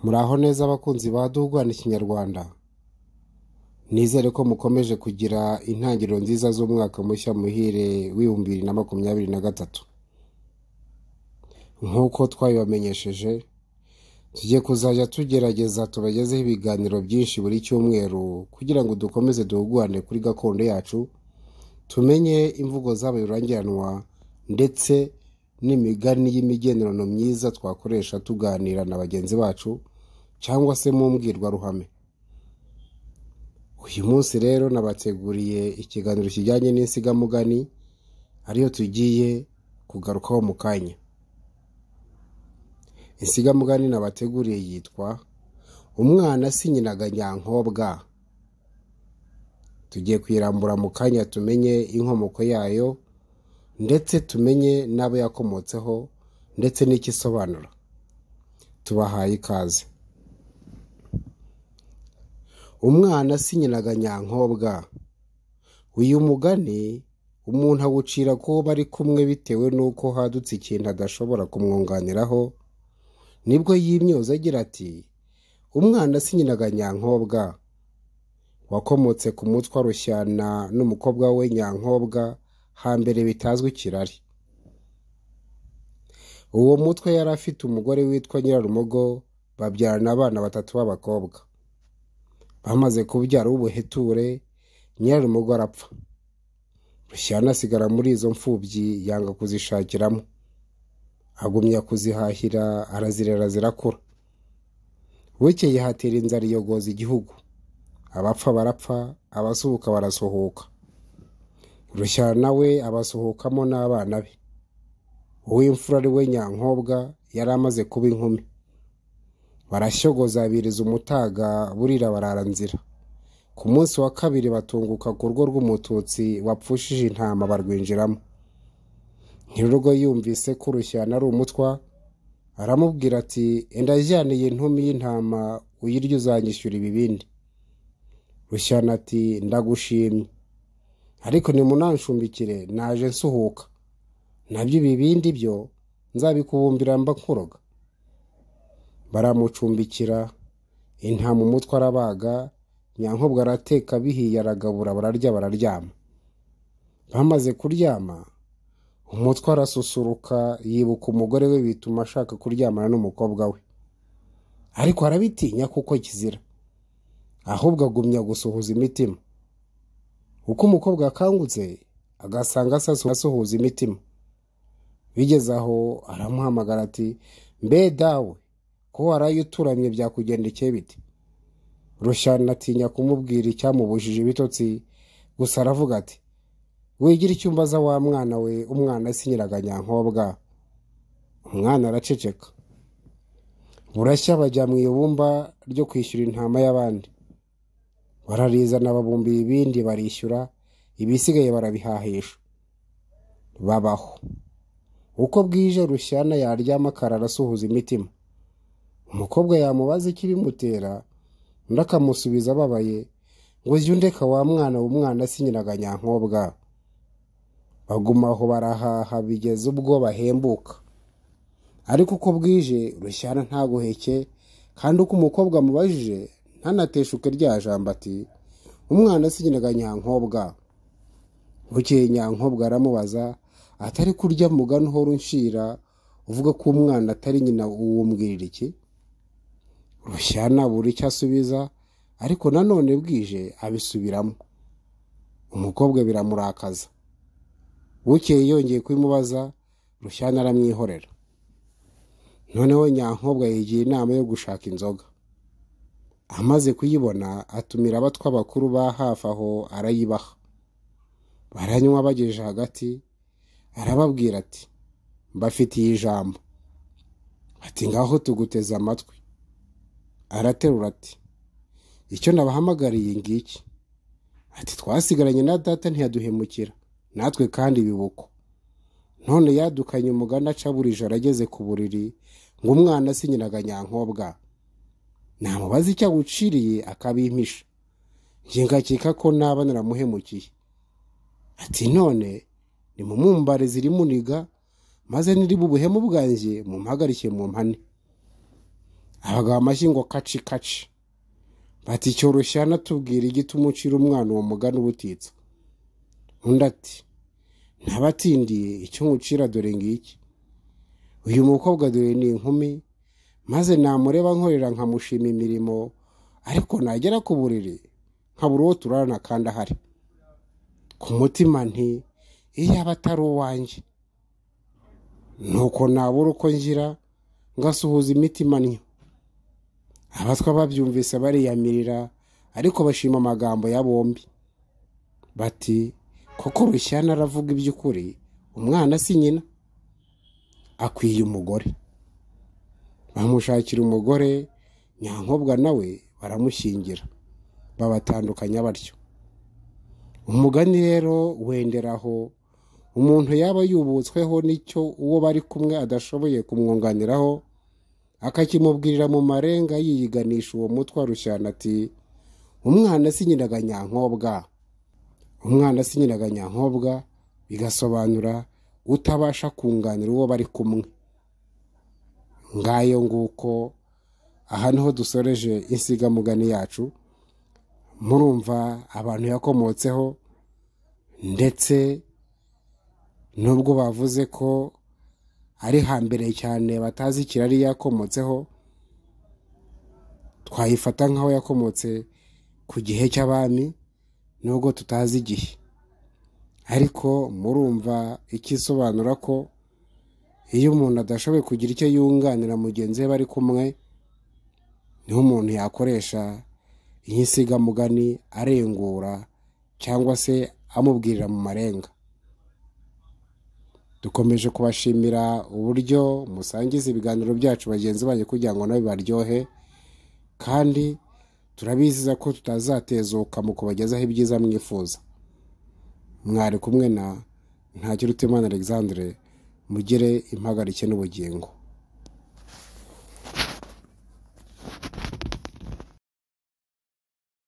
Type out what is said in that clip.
Muraho neza abakunzi ba Duhugwana Ikinyarwanda. Nizere ko mukomeje kugira intangiriro nziza z'umwaka mushya muhire w'2023. Nk'uko twabibamenyesheje, tugiye kuzajya tugerageza tubagezeho ibiganiro byinshi buri cyumweru kugira ngo dukomeze duhugwane kuri gakondo yacu, tumenye imvugo z'abayorangiranwa ndetse n'imigani y'imigenurano myiza twakoresha tuganira na bagenzi bacu cyangwa se mu mbwirwaruhame. Uyu munsi rero nabateguriye ikiganiro kijyanye n'insigamugani ariyo tugiye kugarukaho mu kanya. Insigamugani nabateguriye yitwa umwana si nyina ga nyankobwa. Tugiye kuyirambura mu kanya tumenye inkomoko yayo ndetse tumenye n'abo yakomotseho ndetse n'ikisobanura. Tubahaye ikaze. Umwana si nyina ga nyankobwa. Uyu mugani umuntu awucira ko bari kumwe bitewe n'uko hadutse ikintu adashobora kumwunganiraho, nibwo yimyoza agira ati umwana si nyina ga nyankobwa. Wakomotse ku mutwa Rushyana n'umukobwa we Nyankobwa hambere bitazwi kirari. Uwo mutwe yari afite umugore witwa Nyirarumogo, babyarana abana 3 b'abakobwa. Bamaze kubyara ubuheture, Nyirarumogo arapfa. Rushyana asigara muri izo mfubyi yanga kuzishakiramo. Agumya kuzihahira arazirera zirakura. Bukeye hatera inzara iyogoza igihugu. Abapfa barapfa, abasuhuka barasuhuka. Rushyana we abasuhukamo n'abana be. Uw'imfura ari we Nyankobwa yari amaze kuba inkumi. Barashyogoza biriza umutaga burira bararanzira. Ku munsi wa kabiri batunguka ku rugo rw'umututsi wapfushije intama barwinjiramo. Nyirurugo yumvise ko Rushyana ari umutwa, aramubwira ati enda jyaniye intumi y'intama uyirye uzanyishyura ibibindi. Rushyana ati ndagushimye, ariko nimunanshumbikire naje nsuhuka, nabyo ibibindi byo nzabikubumbira mba nkuroga. Baramucumbikira, intama umutwe arabaga, Nyankobwa arateka bihiye aragabura bararya bararyama. Bamaze kuryama, umutwe arasusuruka yibuka umugore we bituma ashaka kuryamana n'umukobwa we, ariko arabitinya kuko kizira, ahubwo agumya gusuhuza imitima. Uko umukobwa akangutse agasanga asuhuza imitima, bigeze aho aramuhamagara ati mbe dawe ko waraye uturamye byakugendekeye bite? Rushyana atinya kumubwira icyamubujije ibitotsi, gusa aravuga ati wigira icyo umbaza wa mwana we, umwana si nyina ga nyankobwa. Umwana araceceka. Burashya bajya mu ibumba ryo kwishyura intama y'abandi. Bararizana babumbiye ibindi barishyura, ibisigaye barabihahisha. Babaho. Uko bwije Rushyana yaryama akarara asuhuza imitima. Umukobwa yamubaza ikibimutera, undi akamusubiza ababaye ngo jya undeka wa mwana, umwana si nyina ga nyankobwa. Baguma aho barahaha bigeze ubwo bahembuka. Ariko uko bwije Rushyana ntaguheke, kandi uko umukobwa amubajije ntanateshuke rya jambo ati umwana si nyina ga nyankobwa. Bukeye Nyankobwa aramubaza atari kurya mugani uhora unshira uvuga ko umwana atari nyina, uwumbwirira iki? Rushyana buri icyo asubiza, ariko nanone bwije abisubiramo. Umukobwa biramurakaza. Bukeye yongeye kubimubaza, Rushyana aramwihorera. Noneho Nyankobwa yigira inama yo gushaka inzoga. Amaze kuyibona atumira abatwa bakuru ba hafi aho arayibaha. Baranywa bagejeje hagati, arababwira ati mbafitiye ijambo. Ati ngaho tuguteze amatwi. Araterura ati icyo nabahamagariye ngiki. Ati twasigaranye na data ntiyaduhemukira, natwe kandi bibuko. None yadukanye umugani aca buri joro ageze ku buriri ngo umwana si nyina ga nyankobwa. Namubaza icyo awuciriye akabimpisha, njye ngakeka ko naba naramuhemukiye. Ati none nimumumbare ziri muniga, maze niri bubuhemu bwanjye mumpagarike mu mpane. abagabo amashyi ngo kaci kaci. Bati cyoroshya natubwira igituma ucira umwana uwo mugani ubutitsa. Undi ati ntabatindiye icyo nkucira dore ngiki. Uyu mukobwa dore ni inkumi, maze namureba nkorera nkamushima imirimo, ariko nagera ku buriri nkabura uwo turarana kandi ahari. Ku mutima nti iyo aba atari uwanjye. Nuko nabura uko ngira ngasuhuza imitima ntyo. Abatwa babyumvise bariyamirira, ariko bashima amagambo ya bombi. Bati koko Rushyana aravuga iby'ukuri, umwana si nyina, akwiye umugore. Bamushakira umugore, Nyankobwa nawe baramushyingira, babatandukanya batyo. Umugani rero wenderaho umuntu yaba yubutsweho n'icyo uwo bari kumwe adashoboye kumwunganiraho, akakimubwirira mu marenga yiyiganisha uwo mutwa Rushyana ati umwana si nyinaga Nyankobwa. Umwana si nyinaga Nyankobwa bigasobanura utabasha kunganira uwo bari kumwe. Ngayo nguko, aha niho dusoreje insigamugani yacu. Murumva abantu yakomotseho, ndetse nubwo bavuze ko ari hambere cyane batazi ikirari yakomotseho, twayifata nk'aho yakomotse ku gihe cy'abami nubwo tutazi igihe. Ariko murumva ikisobanura ko iyo umuntu adashoboye kugira icyo yunganira mugenzi we bari kumwe, niho umuntu yakoresha insigamugani arengura cyangwa se amubwirira mu marenga. Dukomeje kubashimira uburyo musangiza ibiganiro byacu bagenzi banyu kugira ngo nawe baryohe, kandi turabiziza ko tutazatezuka mu kubagezaho ibyiza mwifuza. Mwari kumwe na Ntakirutimana Alexandre, mugire impagarike n'ubugingo.